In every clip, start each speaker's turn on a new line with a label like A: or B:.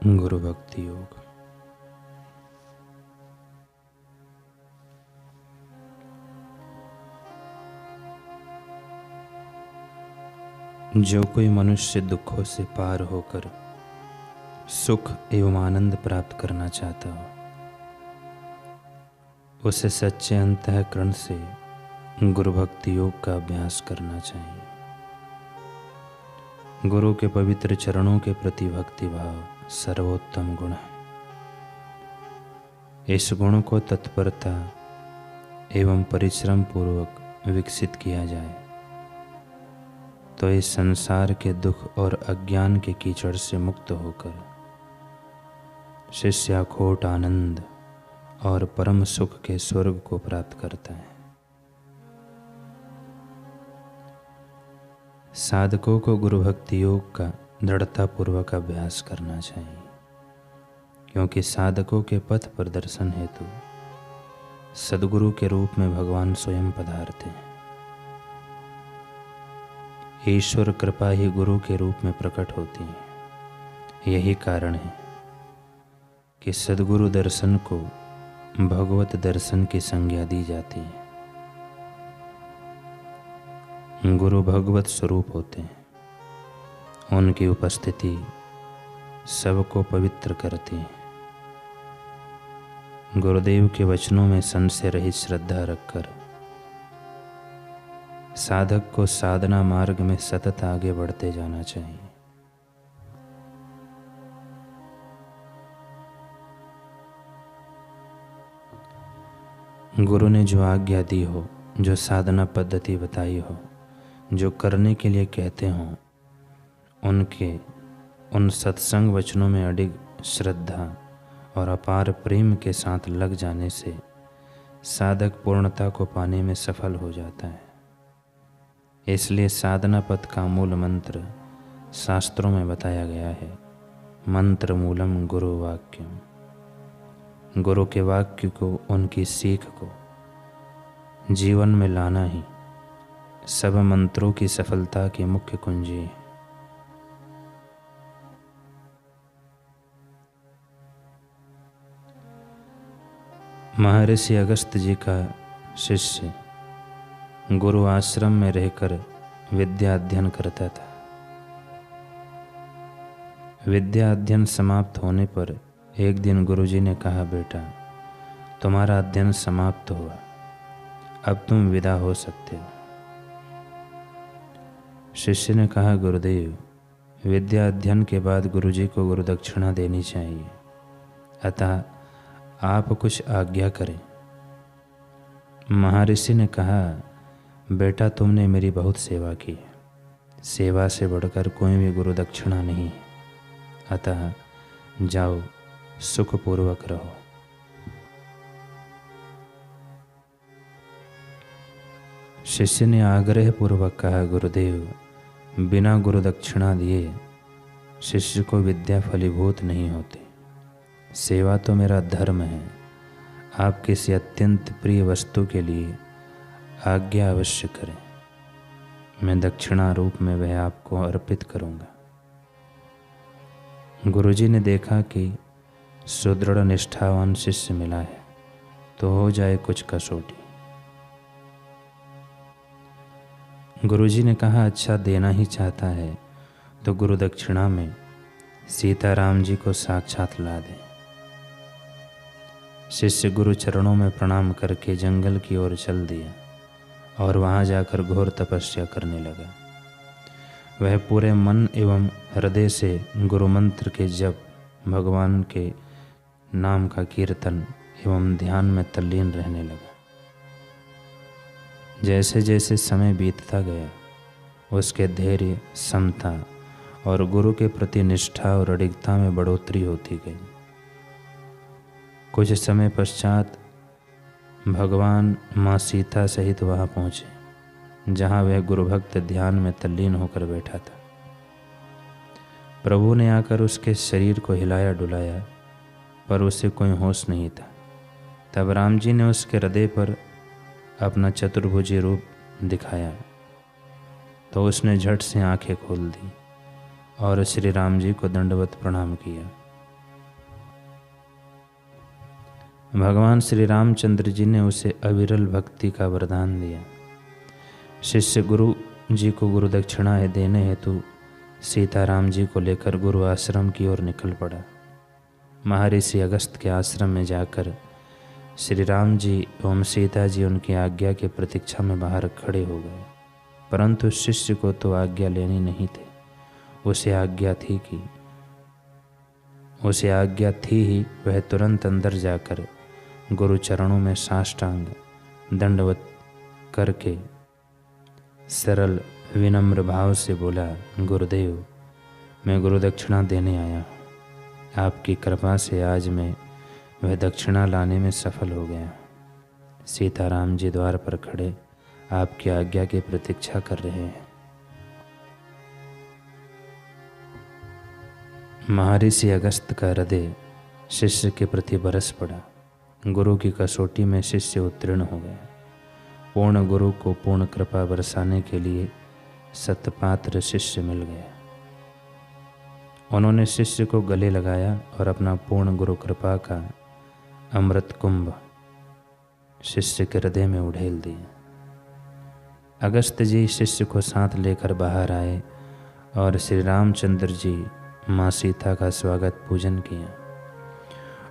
A: गुरु भक्ति योग। जो कोई मनुष्य दुखों से पार होकर सुख एवं आनंद प्राप्त करना चाहता हो, उसे सच्चे अंतःकरण से गुरु भक्ति योग का अभ्यास करना चाहिए। गुरु के पवित्र चरणों के प्रति भक्ति भाव सर्वोत्तम गुण है। इस गुण को तत्परता एवं परिश्रम पूर्वक विकसित किया जाए तो इस संसार के दुख और अज्ञान के कीचड़ से मुक्त होकर शिष्य अखोट आनंद और परम सुख के स्वर्ग को प्राप्त करता है। साधकों को गुरु भक्ति योग का दृढ़तापूर्वक अभ्यास करना चाहिए, क्योंकि साधकों के पथ प्रदर्शन हेतु सद्गुरु के रूप में भगवान स्वयं पधारते हैं। ईश्वर कृपा ही गुरु के रूप में प्रकट होती है। यही कारण है कि सद्गुरु दर्शन को भगवत दर्शन की संज्ञा दी जाती है। गुरु भगवत स्वरूप होते हैं। उनकी उपस्थिति सबको पवित्र करती है। गुरुदेव के वचनों में संशय रहित श्रद्धा रखकर साधक को साधना मार्ग में सतत आगे बढ़ते जाना चाहिए। गुरु ने जो आज्ञा दी हो, जो साधना पद्धति बताई हो, जो करने के लिए कहते हों, उन सत्संग वचनों में अडिग श्रद्धा और अपार प्रेम के साथ लग जाने से साधक पूर्णता को पाने में सफल हो जाता है। इसलिए साधना पथ का मूल मंत्र शास्त्रों में बताया गया है, मंत्र मूलम गुरु वाक्यम। गुरु के वाक्य को, उनकी सीख को जीवन में लाना ही सब मंत्रों की सफलता की मुख्य कुंजी है। महर्षि अगस्त जी का शिष्य गुरु आश्रम में रहकर विद्या अध्ययन करता था। विद्या अध्ययन समाप्त होने पर एक दिन गुरुजी ने कहा, बेटा तुम्हारा अध्ययन समाप्त हुआ, अब तुम विदा हो सकते हो। शिष्य ने कहा, गुरुदेव विद्या अध्ययन के बाद गुरुजी को गुरु दक्षिणा देनी चाहिए, अतः आप कुछ आज्ञा करें। महर्षि ने कहा, बेटा तुमने मेरी बहुत सेवा की है, सेवा से बढ़कर कोई भी गुरु दक्षिणा नहीं है, अतः जाओ सुखपूर्वक रहो। शिष्य ने आग्रह पूर्वक कहा, गुरुदेव बिना गुरु दक्षिणा दिए शिष्य को विद्या फलीभूत नहीं होती। सेवा तो मेरा धर्म है। आप किसी अत्यंत प्रिय वस्तु के लिए आज्ञा अवश्य करें, मैं दक्षिणा रूप में वह आपको अर्पित करूंगा। गुरुजी ने देखा कि सुदृढ़ निष्ठावान शिष्य मिला है, तो हो जाए कुछ कसौटी। गुरुजी ने कहा, अच्छा देना ही चाहता है तो गुरु दक्षिणा में सीताराम जी को साक्षात ला दे। शिष्य गुरु चरणों में प्रणाम करके जंगल की ओर चल दिया और वहां जाकर घोर तपस्या करने लगा। वह पूरे मन एवं हृदय से गुरु मंत्र के जप, भगवान के नाम का कीर्तन एवं ध्यान में तल्लीन रहने लगा। जैसे जैसे समय बीतता गया उसके धैर्य, समता और गुरु के प्रति निष्ठा और अडिगता में बढ़ोतरी होती गई। कुछ समय पश्चात भगवान माँ सीता सहित वहाँ पहुँचे जहाँ वह गुरुभक्त ध्यान में तल्लीन होकर बैठा था। प्रभु ने आकर उसके शरीर को हिलाया डुलाया, पर उसे कोई होश नहीं था। तब राम जी ने उसके हृदय पर अपना चतुर्भुजी रूप दिखाया तो उसने झट से आंखें खोल दी और श्री राम जी को दंडवत प्रणाम किया। भगवान श्री रामचंद्र जी ने उसे अविरल भक्ति का वरदान दिया। शिष्य गुरु जी को गुरु दक्षिणाएँ देने हेतु सीताराम जी को लेकर गुरु आश्रम की ओर निकल पड़ा। महर्षि अगस्त के आश्रम में जाकर श्री राम जी एवं सीता जी उनकी आज्ञा की प्रतीक्षा में बाहर खड़े हो गए, परंतु शिष्य को तो आज्ञा लेनी नहीं थी। उसे आज्ञा थी ही वह तुरंत अंदर जाकर गुरु चरणों में साष्टांग दंडवत करके सरल विनम्र भाव से बोला, गुरुदेव, मैं गुरु दक्षिणा देने आया हूँ। आपकी कृपा से आज मैं वह दक्षिणा लाने में सफल हो गया। सीताराम जी द्वार पर खड़े आपकी आज्ञा की प्रतीक्षा कर रहे हैं। महर्षि अगस्त का हृदय शिष्य के प्रति बरस पड़ा। गुरु की कसौटी में शिष्य उत्तीर्ण हो गया। पूर्ण गुरु को पूर्ण कृपा बरसाने के लिए सतपात्र शिष्य मिल गया। उन्होंने शिष्य को गले लगाया और अपना पूर्ण गुरु कृपा का अमृत कुंभ शिष्य के हृदय में उड़ेल दिया। अगस्त जी शिष्य को साथ लेकर बाहर आए और श्री रामचंद्र जी माँ सीता का स्वागत पूजन किया।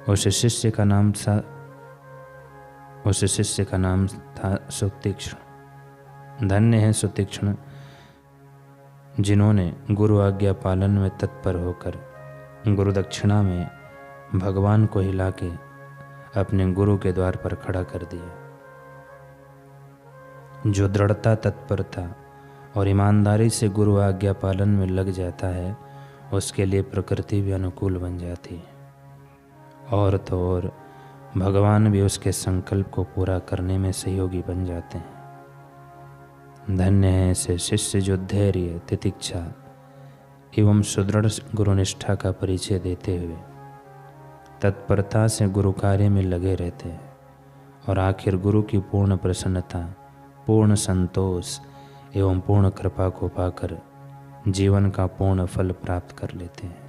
A: उस शिष्य का नाम था सुतीक्ष्ण। धन्य है सुतीक्ष्ण, जिन्होंने गुरु आज्ञा पालन में तत्पर होकर गुरु दक्षिणा में भगवान को हिला के अपने गुरु के द्वार पर खड़ा कर दिया। जो दृढ़ता, तत्परता और ईमानदारी से गुरु आज्ञा पालन में लग जाता है, उसके लिए प्रकृति भी अनुकूल बन जाती है, और तो और भगवान भी उसके संकल्प को पूरा करने में सहयोगी बन जाते हैं। धन्य है ऐसे शिष्य जो धैर्य, तितिक्षा एवं सुदृढ़ गुरुनिष्ठा का परिचय देते हुए तत्परता से गुरु कार्य में लगे रहते हैं और आखिर गुरु की पूर्ण प्रसन्नता, पूर्ण संतोष एवं पूर्ण कृपा को पाकर जीवन का पूर्ण फल प्राप्त कर लेते हैं।